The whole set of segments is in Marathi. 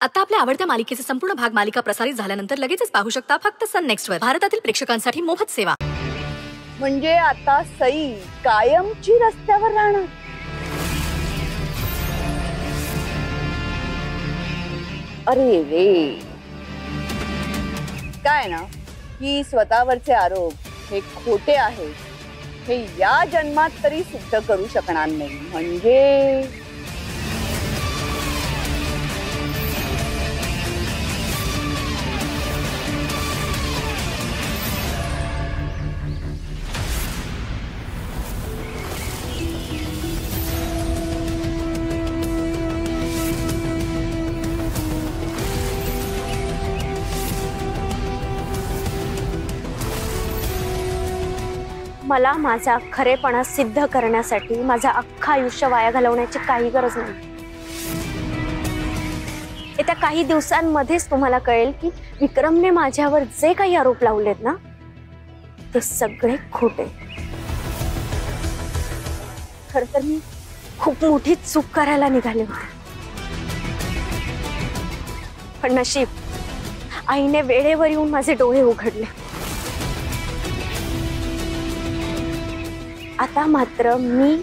आता आपल्या आवडत्या मालिकेचे संपूर्ण भाग मालिका प्रसारित झाल्यानंतर लगेचच पाहू शकता फक्त सन नेक्स्ट वर. भारतातील प्रेक्षकांसाठी मोफत सेवा. म्हणजे आता सई कायमची रस्त्यावर राहणार. अरे रे, काय ना की स्वतःवरचे आरोप हे खोटे आहेत हे या जन्मात तरी सिद्ध करू शकणार नाही. म्हणजे मला माझा खरेपणा सिद्ध करण्यासाठी माझं अख्खं आयुष्य वाया घालवण्याची काही गरज नाही. येत्या काही दिवसांमध्येच तुम्हाला कळेल की विक्रमने माझ्यावर जे काही आरोप लावलेत ना ते सगळे खोटे. खर तर मी खूप मोठी चूक करायला निघाले होते, पण नशीब आईने वेळेवर येऊन माझे डोळे उघडले. आता मात्र मी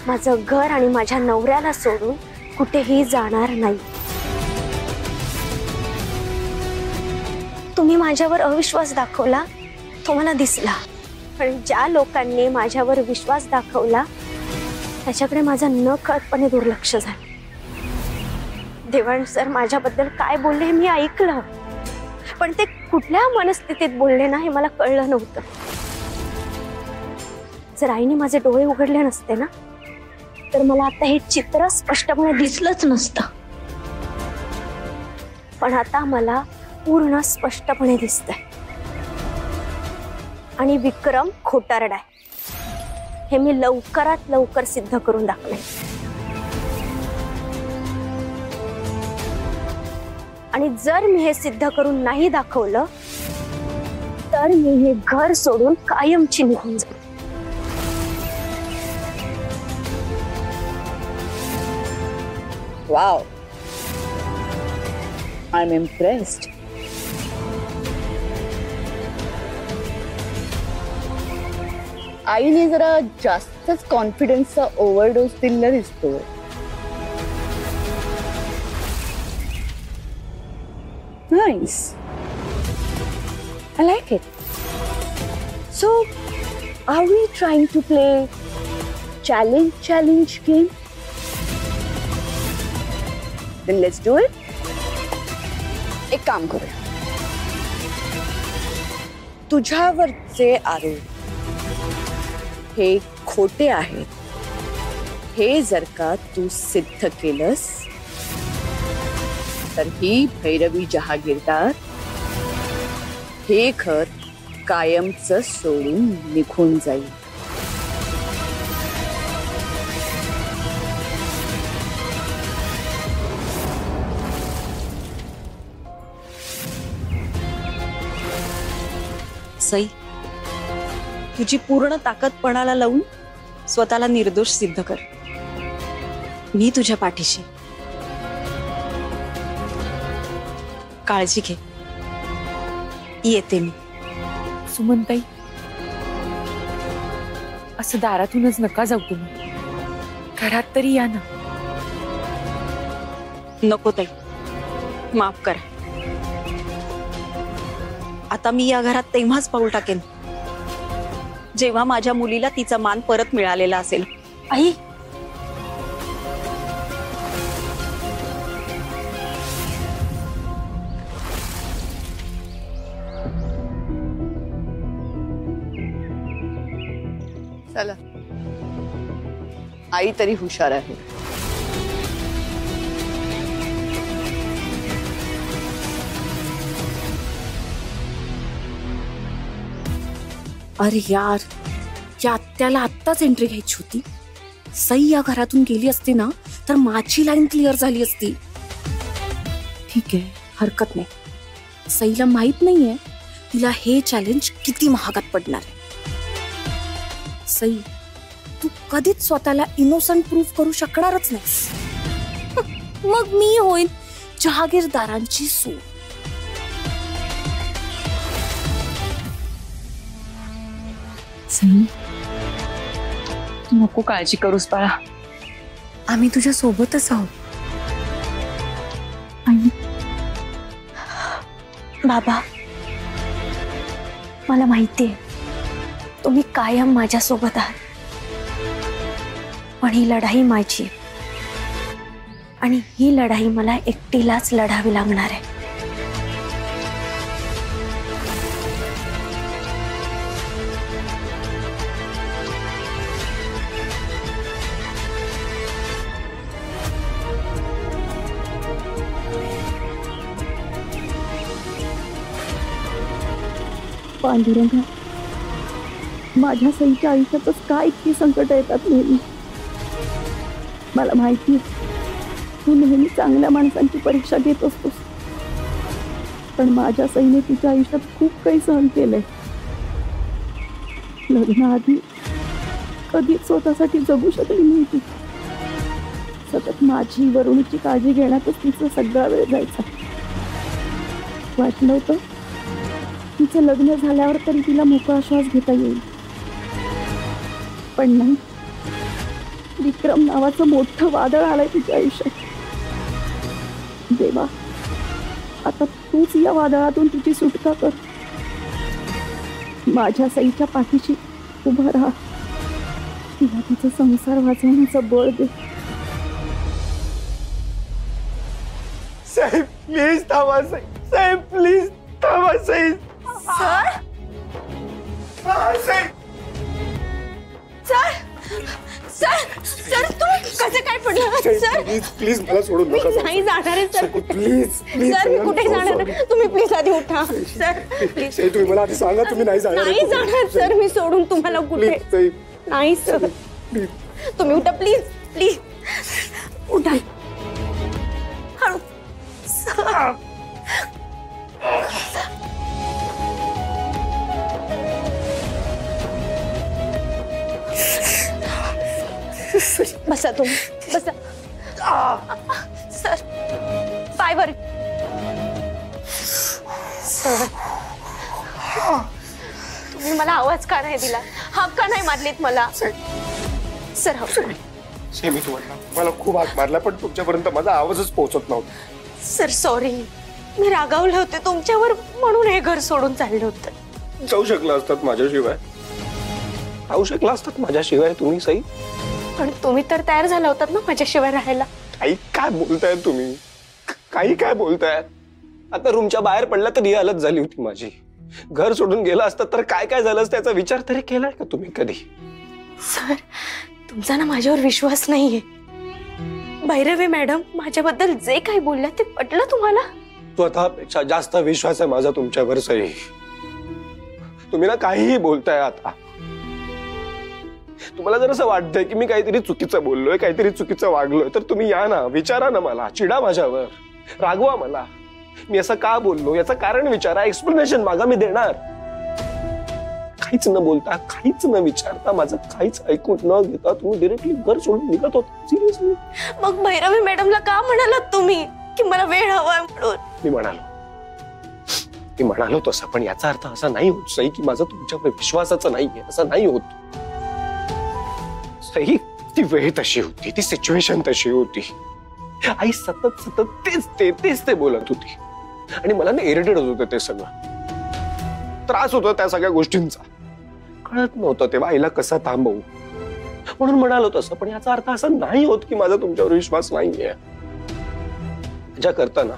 माझं घर आणि माझ्या नवऱ्याला सोडून कुठेही जाणार नाही. तुम्ही माझ्यावर अविश्वास दाखवला तो मला दिसला, पण ज्या लोकांनी माझ्यावर विश्वास दाखवला त्याच्याकडे माझं नकळतपणे दुर्लक्ष झालं. देवाण सर माझ्याबद्दल काय बोलले हे मी ऐकलं, पण ते कुठल्या मनस्थितीत बोलले ना हे मला कळलं नव्हतं. जर आईने माझे डोळे उघडले नसते ना तर मला आता हे चित्र स्पष्टपणे दिसलंच नसतं. पण आता मला पूर्ण स्पष्टपणे दिसतंय आणि विक्रम खोटारडा आहे हे मी लवकरात लवकर सिद्ध करून दाखवेन. आणि जर मी हे सिद्ध करून नाही दाखवलं तर मी हे घर सोडून कायमची निघून जाईन. Wow, I'm impressed. आईने जरा जास्तच कॉन्फिडन्सचा ओव्हरडोस दिलेला दिसतो. Nice. I like it. So, are we trying to play challenge game? Then let's do it. एक काम करूया. तुझ्यावरचे आरोप हे खोटे आहेत हे जर का तू सिद्ध केलंस तर ही भैरवी जहागीरदार हे घर कायमचं सोडून निघून जाईल. सई, तुझी पूर्ण ताकद पणाला लावून स्वतःला निर्दोष सिद्ध कर. मी तुझ्या पाठीशी. काळजी घे. येते मी. सुमनताई, असं दारातूनच नका जाऊ तुम्ही. घरात तरी या ना. नको ताई, माफ करा. आता मी या घरात तेव्हाच पाऊल टाकेन जेव्हा माझ्या मुलीला तिचा मान परत मिळालेला असेल. आई, चला, आई तरी हुशार आहे. अरे यार, या आत्याला आत्ताच एंट्री घ्यायची होती. सई या घरातून गेली असती ना तर माझी लाईन क्लिअर झाली असती. ठीक आहे, हरकत नाही. सईला माहित नाहीये तिला हे चॅलेंज किती महागात पडणार आहे. सई, तू कधीच स्वतःला इनोसंट प्रूव्ह करू शकणारच नाहीस. मग मी होईन जहागीरदारांची सून. सई, तू नको काळजी करूस बाळा. आम्ही तुझ्या सोबतच आहोत. आई, बाबा, मला माहितीये तुम्ही कायम माझ्या सोबत आहात, पण ही लढाई माझी आहे आणि ही लढाई मला एकटीलाच लढावी लागणार आहे. पांडुरंगा, माझ्या सईच्या आयुष्यातच काय इतकी संकट येतात नेहमी. मला माहिती तू नेहमी चांगल्या माणसांची परीक्षा घेत असतोस, पण माझ्या सईने तिच्या आयुष्यात खूप काही सहन केलंय. लग्नाआधी कधीच स्वतःसाठी जगू शकली नाही ती. सतत माझी वरुणीची काळजी घेण्यातच तिचा सगळा वेळ जायचा. वाटलं होतं तिचं लग्न झाल्यावर तरी तिला मोकळा श्वास घेता येईल, पण नाही. विक्रम नावाचं मोठं वादळ आलंय तिच्या आयुष्यात. देवा, आता तूच या वादळातून तिची सुटका कर. माझ्या सईच्या पाठीशी उभा राहा. तिला तिचा संसार वाचवण्याचं बळ दे. साहेब प्लीज थांबा. साहेब प्लीज थांबा. साहेब सर, सर, सर, सर, तू कसं काय पडलं? सर प्लीज प्लीज मला सोडून मी नका. नाही जाणार आहे सर. प्लीज प्लीज सर, मी कुठे जाणार आहे? तुम्ही प्लीज आधी उठा. Sir please. साहेब तुम्ही मला आधी सांगा तुम्ही नाही जाणार. नाही जाणार सर, मी सोडून तुम्हाला कुठे साहेब नाही सर. तुम्ही उठा प्लीज, प्लीज उठा. हळू. सर, बसा तुम्ही, बसा. सर, पाय वर. सर, तुम्ही मला आवाज का नाही दिला? हाक का नाही मारलीत मला? सर, मी तुम्हाला मला खूप हाक मारला, पण तुमच्यापर्यंत माझा आवाजच पोहोचत नव्हता. सर सॉरी, मी रागावले होते तुमच्यावर म्हणून हे घर सोडून चालले होते. जाऊ शकला असतात माझ्याशिवाय. राहू शकला असतात माझ्याशिवाय तुम्ही सई. पण तुम्ही तर तयार झाला होतात ना माझ्याशिवाय राहायला. काही काय बोलताय तुम्ही? काही काय बोलताय? आता रूमच्या बाहेर पडला तर ही हालत झाली होती माझी. घर सोडून गेला असता तर काय काय झालं असतं त्याचा विचार तरी केलाय का तुम्ही कधी? सर, तुमचा ना माझ्यावर विश्वास नाहीये. भैरवी मॅडम माझ्याबद्दल जे काही बोलल्या ते पटलं तुम्हाला? स्वतःपेक्षा जास्त विश्वास आहे माझा तुमच्यावर सई. तुम्ही ना काहीही बोलताय. आता तुम्हाला जर असं वाटतंय की मी काहीतरी चुकीचं बोललोय, काहीतरी चुकीचं वागलोय, तर तुम्ही या ना, विचारा ना मला, चिडा माझ्यावर, रागवा मला. मी असं का बोललो याचं कारण विचारा, एक्सप्लेनेशन मागा, मी देणार. काहीच न बोलता, काहीच न विचारता, माझं काहीच ऐकून न घेता तुम्ही डायरेक्टली घर सोडून निघत होता. सिरियसली? मग भैरवी मॅडमला का म्हणालात तुम्ही की मला वेळ हवाय म्हणून? मी म्हणालो तसं, पण याचा अर्थ असा नाही होत सई की माझा तुमच्यावर विश्वासाचं नाहीये. असं नाही होत सई. ती वेळ तशी होती, ती सिच्युएशन तशी होती. आई सतत सतत तेच ते बोलत होती आणि मला ना इरिटेट होत होतं. ते सगळं त्रास होता त्या सगळ्या गोष्टींचा. कळत नव्हतं तेव्हा आईला कसं थांबवू, म्हणून म्हणालो तसं. पण याचा अर्थ असा नाही होत की माझा तुमच्यावर विश्वास नाहीये. ज्या करताना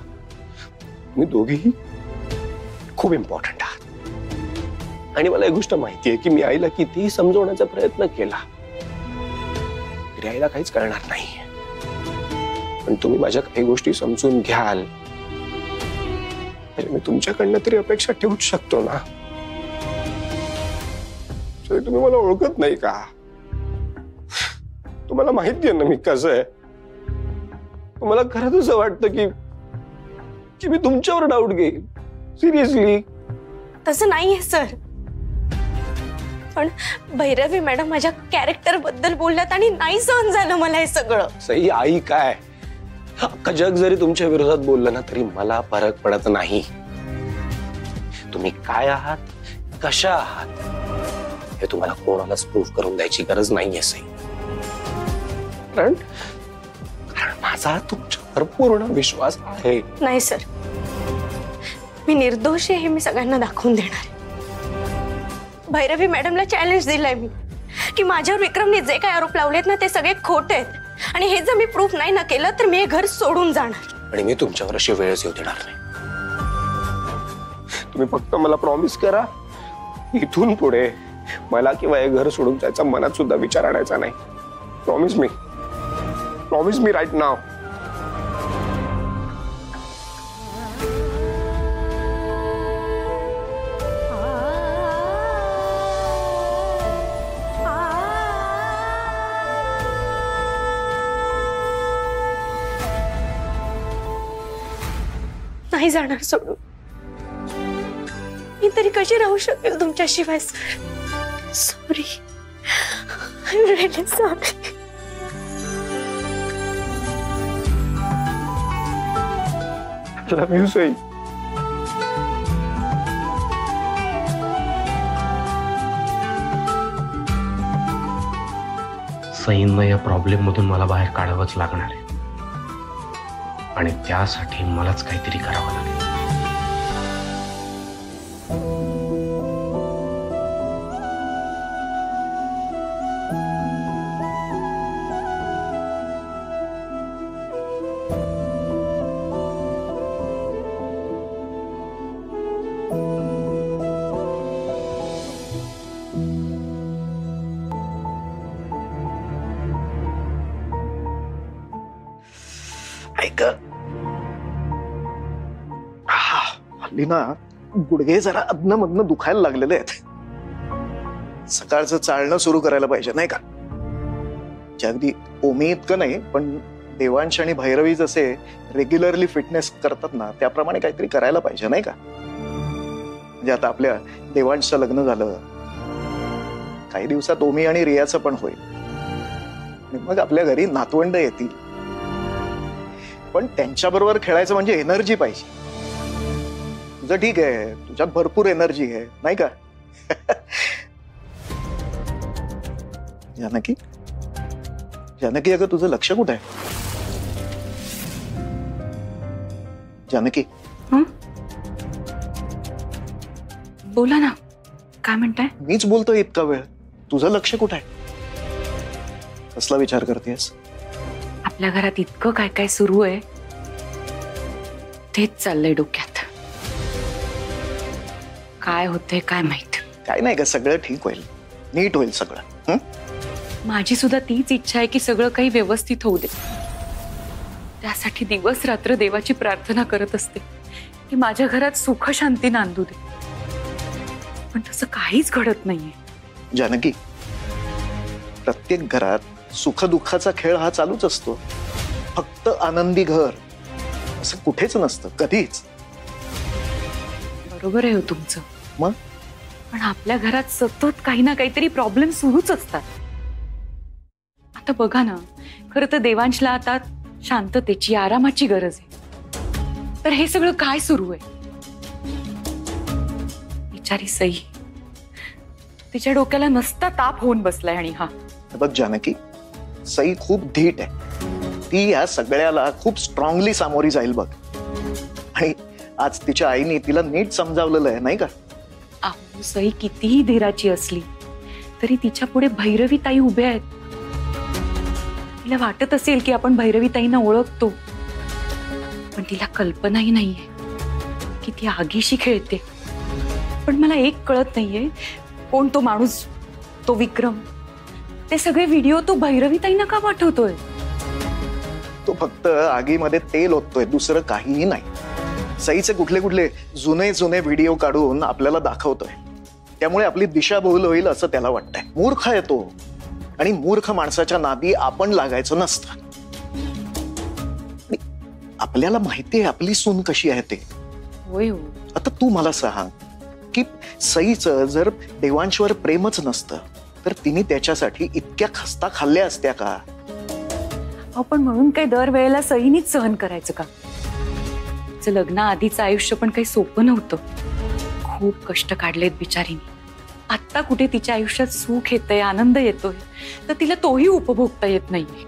मी दोघेही खूप इम्पॉर्टंट आहात आणि मला एक गोष्ट माहिती आहे की मी आईला कितीही समजवण्याचा प्रयत्न केला तरी आईला काहीच कळणार नाही. पण तुम्ही माझ्या काही गोष्टी समजून घ्याल तर मी तुमच्याकडनं तरी अपेक्षा ठेवूच शकतो ना. तुम्ही मला ओळखत नाही का? तुम्हाला माहिती आहे ना मी कसं आहे. तुम्हाला खरंच असं वाटतं की मी तुमच्यावर डाऊट घेईन? सिरियसली? तसं नाहीये सर. पण भैरवी मॅडम माझ्या कॅरेक्टर बद्दल बोलल्यात आणि नाही सहन झालं मला हे सगळं. सई, आई काय अख्खा जग जरी तुमच्या विरोधात बोललं ना तरी मला फरक पडत नाही. तुम्ही काय आहात, कशा आहात हे तुम्हाला कोणालाच प्रूव्ह करून द्यायची गरज नाहीये सई. कारण माझा तुमच्यावर पूर्ण विश्वास आहे. नाही सर, मी निर्दोष आहे हे मी सगळ्यांना दाखवून देणार. भैरवी मॅडमला चॅलेंज दिलाय मी की माझ्यावर विक्रमने जे काही आरोप लावलेत ना ते सगळे खोटे आहेत, आणि हे जर मी प्रूफ नाही ना केलं तर मी हे घर सोडून जाणार. आणि मी तुमच्यावर अशी वेळच येऊ देणार नाही. तुम्ही फक्त मला प्रॉमिस करा, इथून पुढे मला किंवा हे घर सोडून जायचा मनात सुद्धा विचार आणायचा नाही. Promise me right now. नाही जाणार सोडून. मी तरी कशी राहू शकेल तुमच्याशिवाय sir. Sorry, I am really sorry. Love you Sai. सईंना या प्रॉब्लेम मधून मला बाहेर काढावंच लागणार आहे, आणि त्यासाठी मलाच काहीतरी करावं लागेल. हल्ली ना गुडघे जरा अधनं दुखायला लागलेले आहेत. सकाळचं चालणं सुरू करायला पाहिजे नाही का? अगदी ओमी इतकं नाही, पण देवांश आणि भैरवी जसे रेग्युलरली फिटनेस करतात ना त्याप्रमाणे काहीतरी करायला पाहिजे नाही का? म्हणजे आता आपल्या देवांशचं लग्न झालं, काही दिवसात ओमी आणि रियाचं पण होईल, आणि मग आपल्या घरी नातवंड येतील. पण त्यांच्याबरोबर खेळायचं म्हणजे एनर्जी पाहिजे. तुझं ठीक आहे, तुझ्यात भरपूर एनर्जी आहे नाही का? जानकी, जानकी अगं तुझं लक्ष कुठे आहे? जानकी, बोला ना, काय म्हणताय? मीच बोलतोय इतका वेळ, तुझं लक्ष कुठे आहे? कसला विचार करतेस? आपल्या घरात इतकं काय काय सुरू आहे तेच चाललंय डोक्यात. काय होते काय माहित. काय नाही का, सगळं ठीक होईल, नीट होईल सगळं. माझी सुद्धा तीच इच्छा आहे की सगळं काही व्यवस्थित होऊ दे. त्यासाठी दिवस रात्र देवाची प्रार्थना करत असते की माझ्या घरात सुख शांती नांदू दे, पण तसं काहीच घडत नाहीये. जानकी, प्रत्येक घरात सुखदुःखाचा खेळ हा चालूच असतो. फक्त आनंदी घर असं कुठेच नसतं कधीच. बरोबर आहे हो तुमचं, मग पण आपल्या घरात सतत काही ना काहीतरी प्रॉब्लेम सुरूच असतात. आता बघा ना, खरं तर देवांशला आता शांततेची, आरामाची गरज आहे, तर हे सगळं काय सुरू आहे? बिचारी सई, तिच्या डोक्याला नसता ताप होऊन बसलाय. आणि हा बघ जानकी, सई खूप धीट आहे. ती या सगळ्याला खूप स्ट्रॉंगली सामोरी जाईल बघ. आणि आज तिच्या आईने तिला नीट समजावलेलं आहे नाही का? अहो, सई कितीही धीराची असली तरी तिच्या पुढे भैरवी ताई उभे आहेत. तिला वाटत असेल की आपण भैरवी ताईंना ओळखतो, पण तिला कल्पनाही नाहीये की ती आगीशी खेळते. पण मला एक कळत नाहीये, कोण तो माणूस, तो विक्रम, ते सगळे व्हिडिओ तो भैरवी ताईंना का पाठवतोय? तो फक्त आगीमध्ये तेल ओततोय, दुसरं काहीही नाही. सईचे कुठले कुठले जुने व्हिडिओ काढून आपल्याला दाखवतोय. त्यामुळे आपली दिशाभूल होईल असं त्याला वाटतंय. मूर्ख आहे तो, आणि मूर्ख माणसाच्या नादी आपण लागायचं नसतं. आपल्याला माहिती आहे आपली सून कशी आहे ते. होय हो. आता तू मला सांग की सईचं जर देवांशवर प्रेमच नसतं तर तिने त्याच्यासाठी इतक्या खस्ता खाल्ल्या असत्या का? पण म्हणून काही दरवेळेला सईनीच सहन करायचं का? तिचं लग्नाआधीचं आयुष्य पण काही सोपं नव्हतं. खूप कष्ट काढलेत बिचारीने. आता कुठे तिच्या आयुष्यात सुख येतंय, आनंद येतोय, तर तिला तोही उपभोगता येत नाहीये.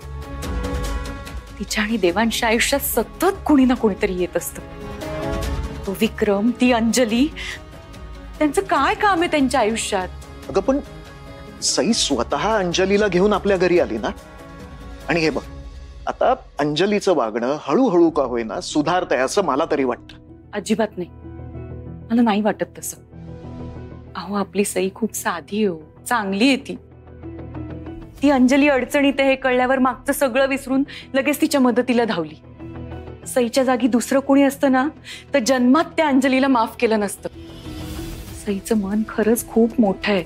तिच्या आणि देवांच्या आयुष्यात सतत कुणी ना कुणीतरी येत असतं. तो विक्रम, ती अंजली, त्यांचं काय काम आहे त्यांच्या आयुष्यात? अगं पण सई स्वतः अंजलीला घेऊन आपल्या घरी आली ना. आणि हे बघ, आता अंजलीचं वागणं हळूहळू का होईना सुधारतंय असं मला तरी वाटतं. अजिबात नाही, मला नाही वाटत तसं. अहो, आपली सई खूप साधी हो, चांगली आहे ती. ती अंजली अडचणीत हे कळल्यावर मागचं सगळं विसरून लगेच तिच्या मदतीला धावली. सईच्या जागी दुसरं कोणी असतं ना तर जन्मात त्या अंजलीला माफ केलं नसतं. सईचं मन खरंच खूप मोठं आहे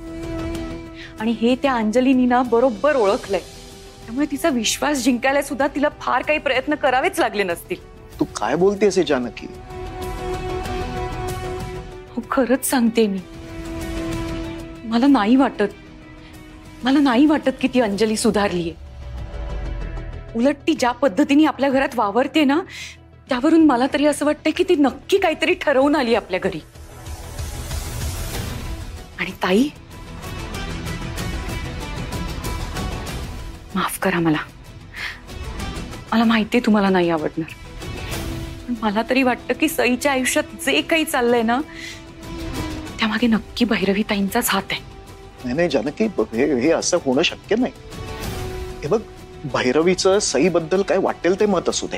आणि हे त्या अंजलीनी ना बरोबर ओळखलंय. त्यामुळे तिचा विश्वास जिंकायला सुद्धा तिला फार काही प्रयत्न करावेच लागले नसतील. तू काय बोलतेस हे जानकी? हो, खरंच सांगते मी. मला नाही वाटत की ती अंजली सुधारलीये. उलट ती ज्या पद्धतीने आपल्या घरात वावरते ना त्यावरून मला तरी असं वाटतंय की ती नक्की काहीतरी ठरवून आली आपल्या घरी. आणि ताई, माफ करा मला माहितीये तुम्हाला नाही आवडणार, पण मला तरी वाटतं की सईच्या आयुष्यात जे काही चाललंय ना त्यामागे नक्की भैरवी ताईंचाच हात आहे. नाही जानकी, हे असं होणं शक्य नाही. हे बघ, भैरवीचं सईबद्दल काय वाटेल ते मत असू दे,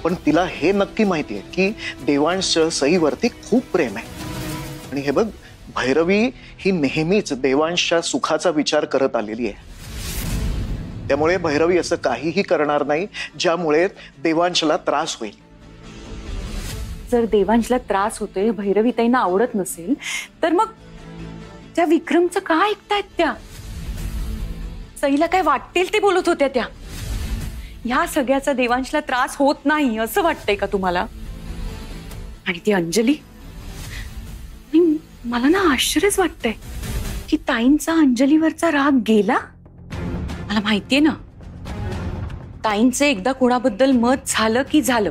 पण तिला हे नक्की माहितीये की देवांशचं सईवरती खूप प्रेम आहे. आणि हे बघ, भैरवी ही नेहमीच देवांशच्या सुखाचा विचार करत आलेली आहे. त्यामुळे भैरवी असं काहीही करणार नाही ज्यामुळे देवांशला त्रास होईल. जर देवांशला त्रास होतोय, भैरवी ताईंना आवडत नसेल, तर मग त्या विक्रमचं काय ऐकतायत त्या? सईला काय वाटेल ते बोलत होत्या त्या. ह्या सगळ्याचा देवांशला त्रास होत नाही असं वाटतंय का तुम्हाला? आणि ती अंजली, मला ना आश्चर्यच वाटतंय की ताईंचा अंजलीवरचा राग गेला. मला माहितीये ना, ताईंचे एकदा कोणाबद्दल मत झालं की झालं,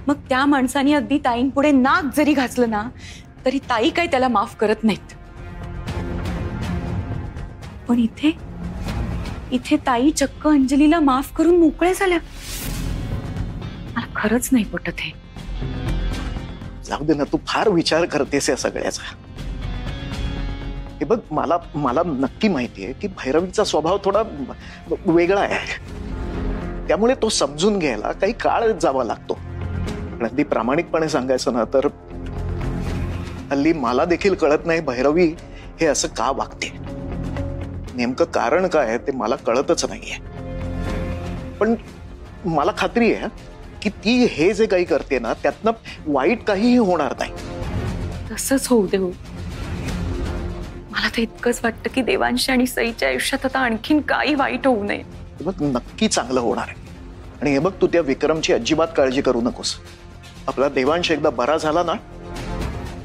मग त्या माणसाने अगदी ताईंपुढे नाक जरी घासलं ना तरी ताई काय त्याला माफ करत नाहीत. पण इथे ताई चक्क अंजलीला माफ करून मोकळ्या झाल्या. मला खरंच नाही पटत हे. जाऊ दे ना, तू फार विचार करतेस या सगळ्याचा. हे बघ, मला नक्की माहितीये की भैरवीचा स्वभाव थोडा वेगळा आहे. त्यामुळे तो समजून घ्यायला काही काळ जावा लागतो. पण अगदी प्रामाणिकपणे सांगायचं ना तर हल्ली मला देखील कळत नाही भैरवी हे असं का वागते. नेमकं कारण काय आहे ते मला कळतच नाहीये. पण मला खात्री आहे की ती हे जे काही करते ना त्यातनं वाईट काहीही होणार नाही. तसंच होऊ दे. मला तर इतकंच वाटतं की देवांश आणि सईच्या आयुष्यात आता आणखीन काही वाईट होऊ नये. बघ, नक्की चांगलं होणार आहे. आणि हे बघ, तू त्या विक्रमची अजिबात काळजी करू नकोस. आपला देवांश एकदा बरा झाला ना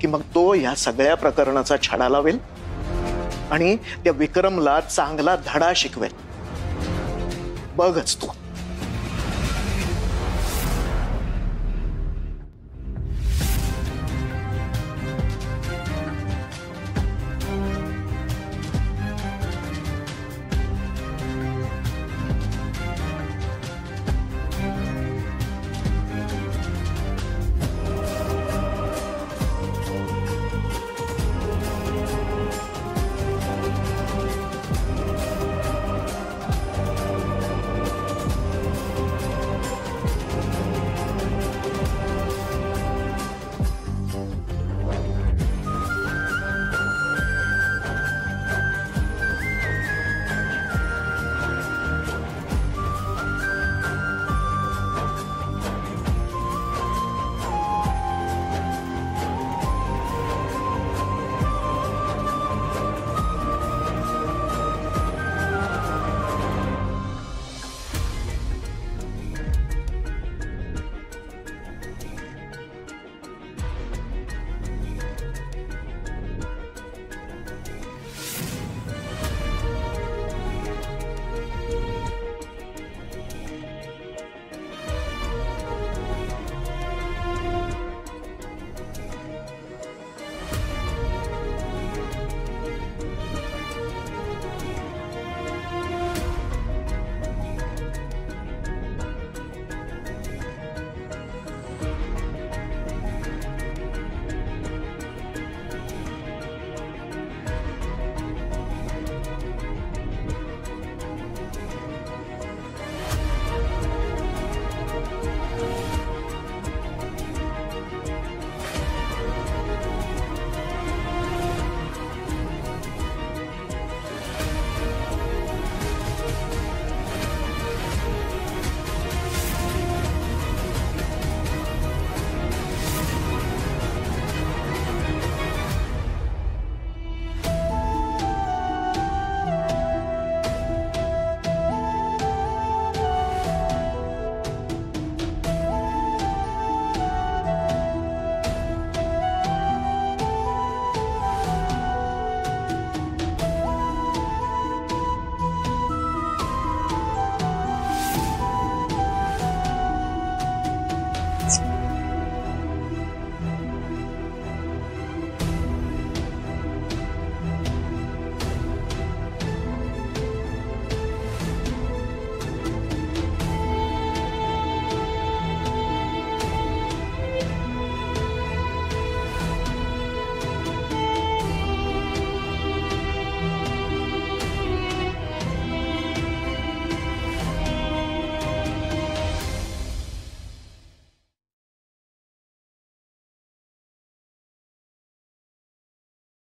की मग तो या सगळ्या प्रकरणाचा छडा लावेल आणि त्या विक्रमला चांगला धडा शिकवेल. बघच तू.